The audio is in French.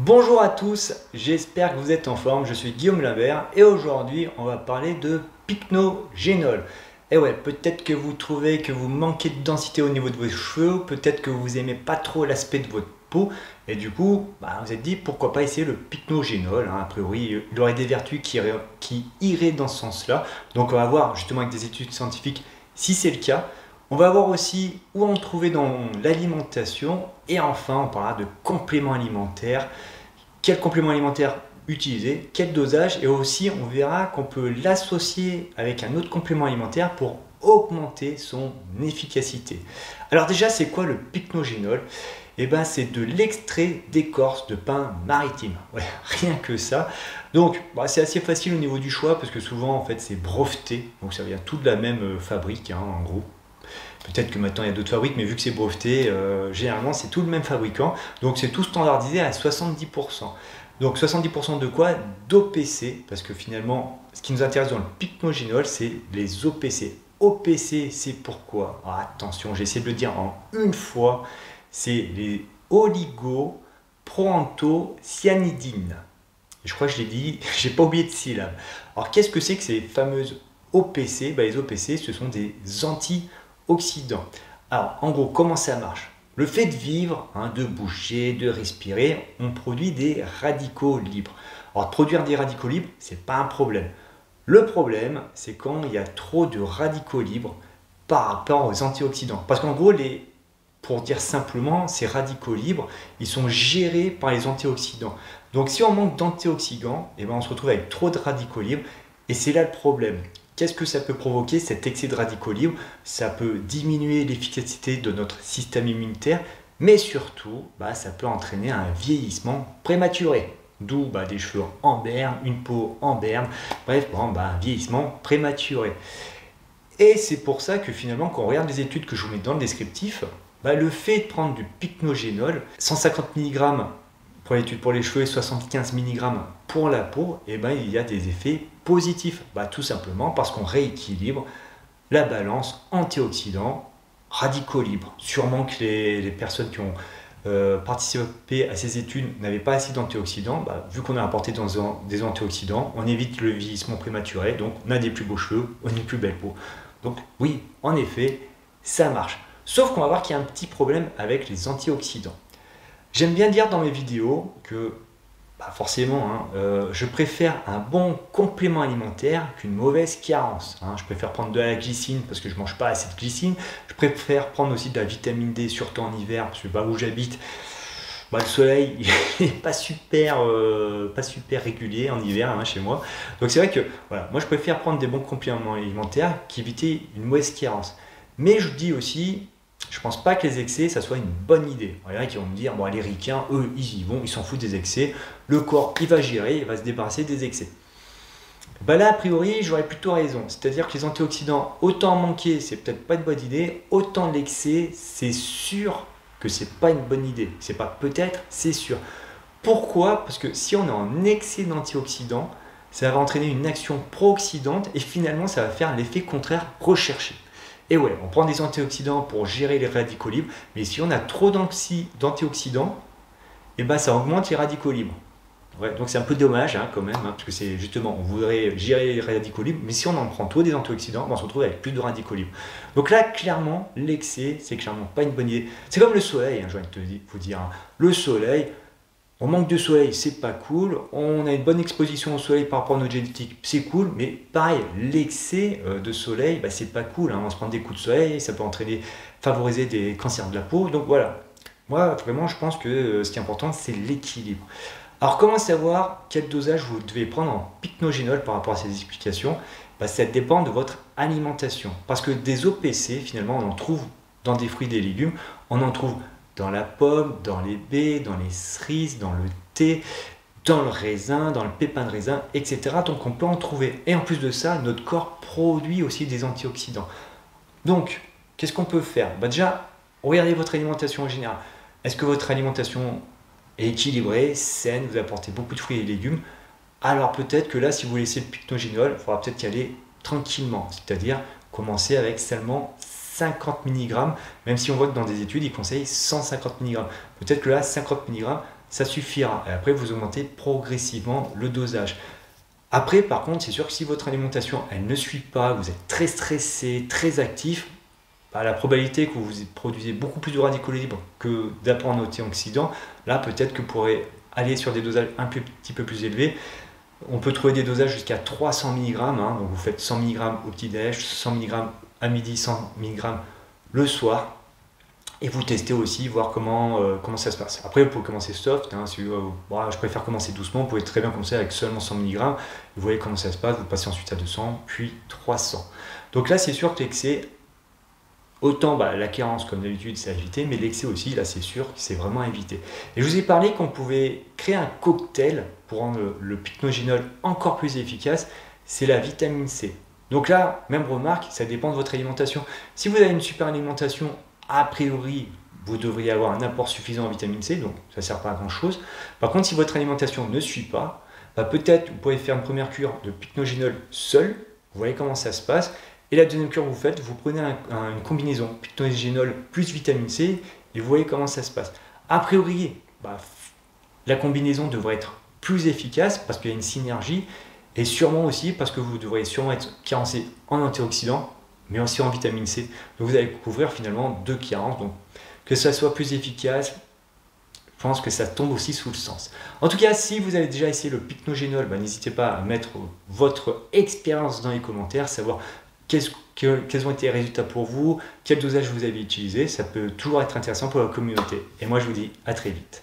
Bonjour à tous, j'espère que vous êtes en forme, je suis Guillaume Limbert et aujourd'hui on va parler de pycnogénol. Et ouais, peut-être que vous trouvez que vous manquez de densité au niveau de vos cheveux, peut-être que vous aimez pas trop l'aspect de votre peau et du coup vous vous êtes dit pourquoi pas essayer le pycnogénol, a priori il aurait des vertus qui iraient dans ce sens-là. Donc on va voir justement avec des études scientifiques si c'est le cas. On va voir aussi où en trouver dans l'alimentation et enfin on parlera de compléments alimentaires, quel complément alimentaire utiliser, quel dosage et aussi on verra qu'on peut l'associer avec un autre complément alimentaire pour augmenter son efficacité. Alors déjà c'est quoi le pycnogénol? C'est de l'extrait d'écorce de pin maritime, ouais, rien que ça. Donc c'est assez facile au niveau du choix parce que souvent en fait c'est breveté, donc ça vient tout de la même fabrique en gros. Peut-être que maintenant il y a d'autres fabriques, mais vu que c'est breveté, généralement c'est tout le même fabricant. Donc c'est tout standardisé à 70%. Donc 70% de quoi? D'OPC, parce que finalement, ce qui nous intéresse dans le pycnogénol, c'est les OPC. OPC, c'est pourquoi? Attention, j'essaie de le dire en une fois, c'est les oligoproanthocyanidines. Je crois que je l'ai dit, j'ai pas oublié de syllabe. Alors qu'est-ce que c'est que ces fameuses OPC? Les OPC, ce sont des antioxydants. Alors, en gros, comment ça marche? Le fait de vivre, de bouger, de respirer, on produit des radicaux libres. Alors, produire des radicaux libres, c'est pas un problème. Le problème, c'est quand il y a trop de radicaux libres par rapport aux antioxydants. Parce qu'en gros, pour dire simplement, ces radicaux libres, ils sont gérés par les antioxydants. Donc, si on manque d'antioxydants, on se retrouve avec trop de radicaux libres et c'est là le problème. Qu'est-ce que ça peut provoquer, cet excès de radicaux libres? Ça peut diminuer l'efficacité de notre système immunitaire, mais surtout, ça peut entraîner un vieillissement prématuré. D'où des cheveux en berne, une peau en berne, bref, un vieillissement prématuré. Et c'est pour ça que finalement, quand on regarde les études que je vous mets dans le descriptif, le fait de prendre du pycnogénol, 150 mg pour l'étude pour les cheveux et 75 mg pour la peau, il y a des effets positifs. Tout simplement parce qu'on rééquilibre la balance antioxydants radicaux libres. Sûrement que les personnes qui ont participé à ces études n'avaient pas assez d'antioxydants. Vu qu'on a apporté des antioxydants, on évite le vieillissement prématuré, donc on a des plus beaux cheveux, on a une plus belle peau. Donc oui, en effet, ça marche. Sauf qu'on va voir qu'il y a un petit problème avec les antioxydants. J'aime bien dire dans mes vidéos que forcément, je préfère un bon complément alimentaire qu'une mauvaise carence. Je préfère prendre de la glycine parce que je ne mange pas assez de glycine. Je préfère prendre aussi de la vitamine D, surtout en hiver, parce que où j'habite, le soleil n'est pas super régulier en hiver chez moi. Donc c'est vrai que moi je préfère prendre des bons compléments alimentaires qu'éviter une mauvaise carence. Mais je dis aussi, je pense pas que les excès, ça soit une bonne idée. Il y en a qui vont me dire, les ricains, eux, ils y vont, ils s'en foutent des excès. Le corps, il va gérer, il va se débarrasser des excès. Là, a priori, j'aurais plutôt raison. C'est-à-dire que les antioxydants, autant en manquer, c'est peut-être pas une bonne idée, autant l'excès, c'est sûr que c'est pas une bonne idée. C'est pas peut-être, c'est sûr. Pourquoi? Parce que si on est en excès d'antioxydants, ça va entraîner une action pro-oxydante et finalement, ça va faire l'effet contraire recherché. Et ouais, on prend des antioxydants pour gérer les radicaux libres, mais si on a trop d'antioxydants, ça augmente les radicaux libres. Ouais, donc c'est un peu dommage quand même, parce que c'est justement, on voudrait gérer les radicaux libres, mais si on en prend trop des antioxydants, on se retrouve avec plus de radicaux libres. Donc là, clairement, l'excès, c'est clairement pas une bonne idée. C'est comme le soleil, je viens de vous dire. Le soleil, on manque de soleil, c'est pas cool. On a une bonne exposition au soleil par rapport à notre génétique, c'est cool. Mais pareil, l'excès de soleil, c'est pas cool. On se prend des coups de soleil, ça peut favoriser des cancers de la peau. Donc voilà, moi vraiment, je pense que ce qui est important, c'est l'équilibre. Alors comment savoir quel dosage vous devez prendre en pycnogénol par rapport à ces explications? Ça dépend de votre alimentation. Parce que des OPC, finalement, on en trouve dans des fruits et des légumes, on en trouve dans la pomme, dans les baies, dans les cerises, dans le thé, dans le raisin, dans le pépin de raisin, etc. Donc on peut en trouver. Et en plus de ça, notre corps produit aussi des antioxydants. Donc, qu'est-ce qu'on peut faire? Déjà, regardez votre alimentation en général. Est-ce que votre alimentation est équilibrée, saine, vous apportez beaucoup de fruits et légumes? Alors peut-être que là, si vous laissez le pycnogénol, il faudra peut-être y aller tranquillement. C'est-à-dire commencer avec seulement 50 mg, même si on voit que dans des études, ils conseillent 150 mg. Peut-être que là, 50 mg, ça suffira. Et après, vous augmentez progressivement le dosage. Après, par contre, c'est sûr que si votre alimentation elle ne suit pas, vous êtes très stressé, très actif, bah, la probabilité que vous produisez beaucoup plus de radicaux libres que d'apports antioxydants, là peut-être que vous pourrez aller sur des dosages un petit peu plus élevés. On peut trouver des dosages jusqu'à 300 mg, hein, donc vous faites 100 mg au petit-déj, 100 mg à midi, 100 mg le soir. Et vous testez aussi, voir comment ça se passe. Après, vous pouvez commencer soft. Hein, si, je préfère commencer doucement. Vous pouvez très bien commencer avec seulement 100 mg. Vous voyez comment ça se passe. Vous passez ensuite à 200, puis 300. Donc là, c'est sûr que l'excès, autant la carence, comme d'habitude, c'est à éviter, mais l'excès aussi, là, c'est sûr que c'est vraiment à éviter. Et je vous ai parlé qu'on pouvait créer un cocktail pour rendre le pycnogénol encore plus efficace. C'est la vitamine C. Donc là, même remarque, ça dépend de votre alimentation. Si vous avez une super alimentation, a priori, vous devriez avoir un apport suffisant en vitamine C, donc ça ne sert pas à grand chose. Par contre, si votre alimentation ne suit pas, peut-être vous pouvez faire une première cure de pycnogénol seul, vous voyez comment ça se passe. Et la deuxième cure que vous faites, vous prenez une combinaison pycnogénol plus vitamine C et vous voyez comment ça se passe. A priori, la combinaison devrait être plus efficace parce qu'il y a une synergie et sûrement aussi parce que vous devriez sûrement être carencé en antioxydants mais aussi en vitamine C. Donc vous allez couvrir finalement 2 carences. Donc que ça soit plus efficace, je pense que ça tombe aussi sous le sens. En tout cas, si vous avez déjà essayé le pycnogénol, n'hésitez pas à mettre votre expérience dans les commentaires, savoir quels ont été les résultats pour vous, quel dosage vous avez utilisé. Ça peut toujours être intéressant pour la communauté. Et moi, je vous dis à très vite.